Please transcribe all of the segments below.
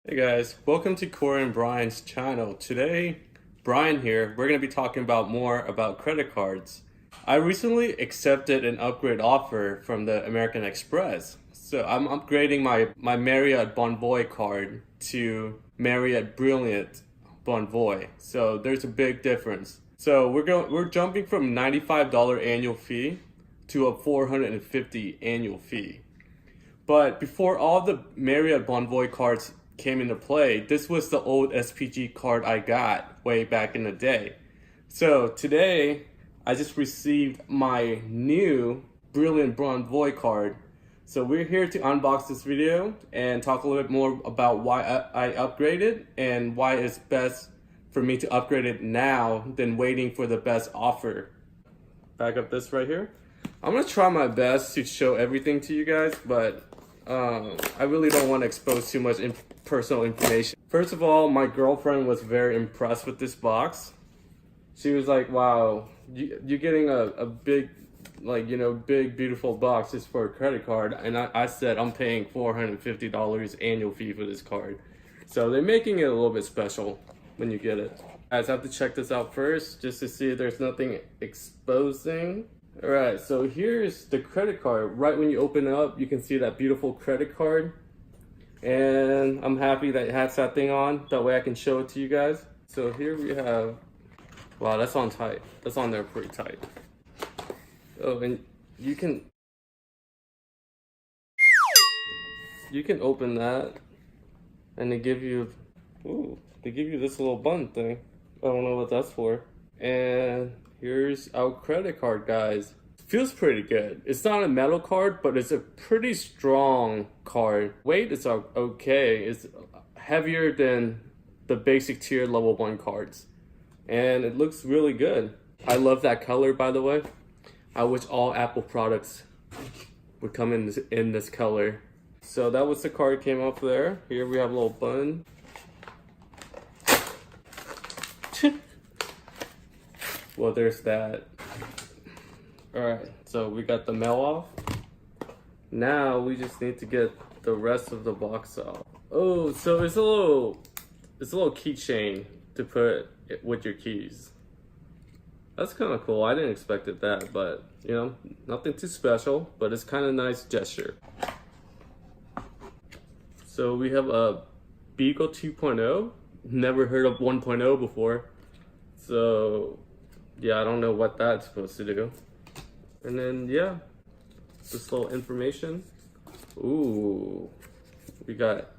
Hey guys, welcome to Corey and Brian's channel. Today, Brian here, we're going to be talking about more about credit cards. I recently accepted an upgrade offer from the American Express. So I'm upgrading my Marriott Bonvoy card to Marriott Brilliant Bonvoy. So there's a big difference. So we're jumping from $95 annual fee to a $450 annual fee. But before all the Marriott Bonvoy cards came into play, this was the old SPG card I got way back in the day. So today, I just received my new Brilliant Bonvoy card. So we're here to unbox this video and talk a little bit more about why I upgraded and why it's best for me to upgrade it now than waiting for the best offer. Back up this right here. I'm gonna try my best to show everything to you guys, but I really don't want to expose too much personal information. First of all, my girlfriend was very impressed with this box. She was like, wow, you're getting a big, big, beautiful box just for a credit card. And I said, I'm paying $450 annual fee for this card. So they're making it a little bit special when you get it. Guys, I have to check this out first just to see if there's nothing exposing. All right, so here's the credit card. Right when you open it up, you can see that beautiful credit card. And I'm happy that it has that thing on. That way I can show it to you guys. So here we have, wow, that's on tight. That's on there pretty tight. Oh, and you can open that and they give you, this little button thing. I don't know what that's for. And here's our credit card, guys. Feels pretty good. It's not a metal card, but it's a pretty strong card. Weight is okay. It's heavier than the basic tier level 1 cards. And it looks really good. I love that color, by the way. I wish all Apple products would come in this color. So that was the card came up there. Here we have a little button. Well, there's that. Alright, so we got the mail off. Now we just need to get the rest of the box off. Oh, so it's a little keychain to put with your keys. That's kind of cool. I didn't expect that, but you know, nothing too special, but it's kind of nice gesture. So we have a Beagle 2.0. Never heard of 1.0 before. So yeah, I don't know what that's supposed to do. And then, yeah, this little information. Ooh, we got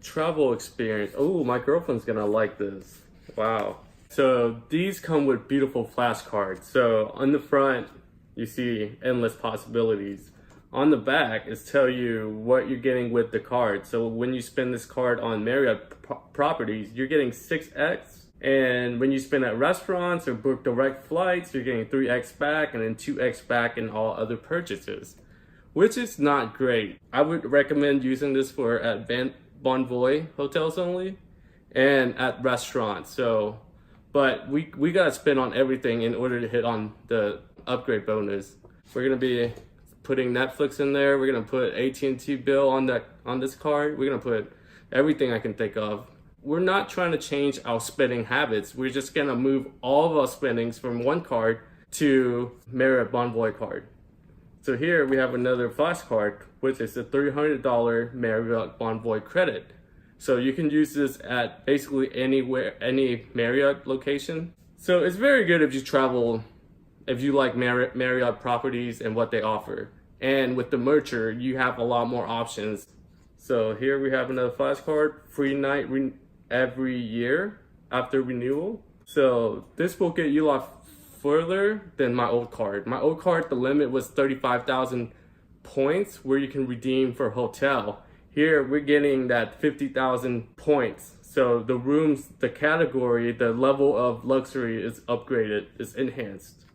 travel experience. Oh, my girlfriend's gonna like this. Wow. So these come with beautiful flashcards. So on the front, you see endless possibilities. On the back, it's tell you what you're getting with the card. So when you spend this card on Marriott properties, you're getting 6x. And when you spend at restaurants or book direct flights, you're getting 3x back and then 2x back in all other purchases, which is not great. I would recommend using this for at Bonvoy hotels only and at restaurants. So, but we gotta spend on everything in order to hit on the upgrade bonus. We're gonna be putting Netflix in there. We're gonna put AT&T bill on this card. We're gonna put everything I can think of. We're not trying to change our spending habits. We're just gonna move all of our spendings from one card to Marriott Bonvoy card. So here we have another flash card, which is a $300 Marriott Bonvoy credit. So you can use this at basically anywhere, any Marriott location. So it's very good if you travel, if you like Marriott properties and what they offer. And with the Mercher, you have a lot more options. So here we have another flash card, free night every year after renewal. So this will get you a lot further than my old card. My old card, the limit was 35,000 points where you can redeem for hotel. Here we're getting that 50,000 points. So the rooms, the category, the level of luxury is upgraded, is enhanced.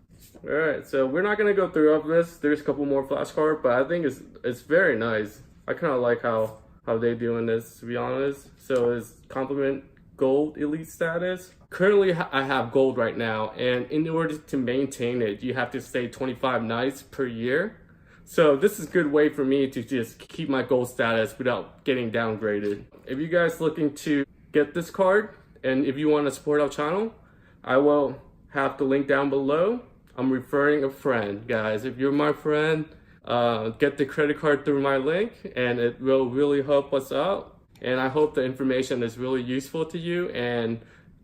All right, so we're not gonna go through all of this. There's a couple more flashcards, but I think it's very nice. I kind of like how they're doing this, to be honest. So it's compliment gold elite status. Currently I have gold right now, and in order to maintain it, you have to stay 25 nights per year. So this is a good way for me to just keep my gold status without getting downgraded. If you guys looking to get this card, and if you want to support our channel, I will have the link down below. I'm referring a friend, guys. If you're my friend, get the credit card through my link, and it will really help us out. And I hope the information is really useful to you. And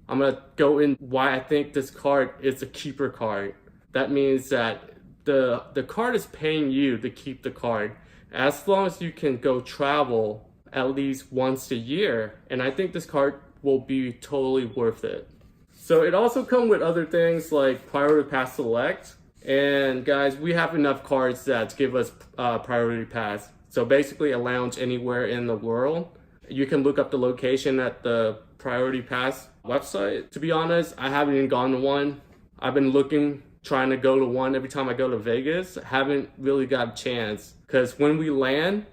I'm gonna go in why I think this card is a keeper card. That means that the card is paying you to keep the card as long as you can go travel at least once a year. And I think this card will be totally worth it. So it also comes with other things like Priority Pass Select. And guys, we have enough cards that give us Priority Pass. So basically a lounge anywhere in the world. You can look up the location at the Priority Pass website. To be honest, I haven't even gone to one. I've been trying to go to one every time I go to Vegas. I haven't really got a chance because when we land,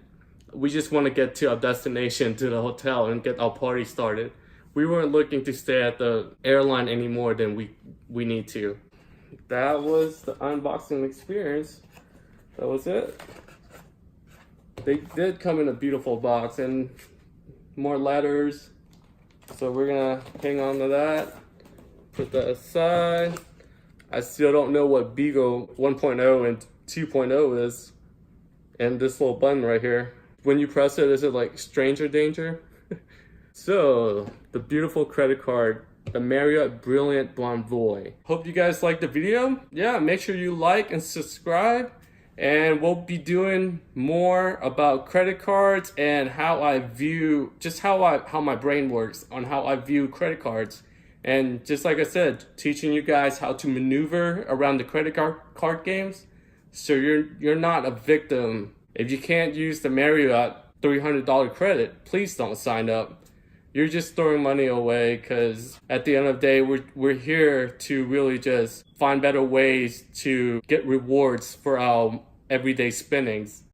we just want to get to our destination, to the hotel, and get our party started. We weren't looking to stay at the airline any more than we need to. That was the unboxing experience. That was it. They did come in a beautiful box and more letters. So we're gonna hang on to that. Put that aside. I still don't know what Beagle 1.0 and 2.0 is. And this little button right here. When you press it, is it like stranger danger? So, the beautiful credit card, the Marriott Brilliant Bonvoy. Hope you guys liked the video. Yeah, make sure you like and subscribe. And we'll be doing more about credit cards and how I view, just how my brain works on how I view credit cards. And just like I said, teaching you guys how to maneuver around the credit card games. So you're not a victim. If you can't use the Marriott $300 credit, please don't sign up. You're just throwing money away, because at the end of the day, we're here to really just find better ways to get rewards for our everyday spendings.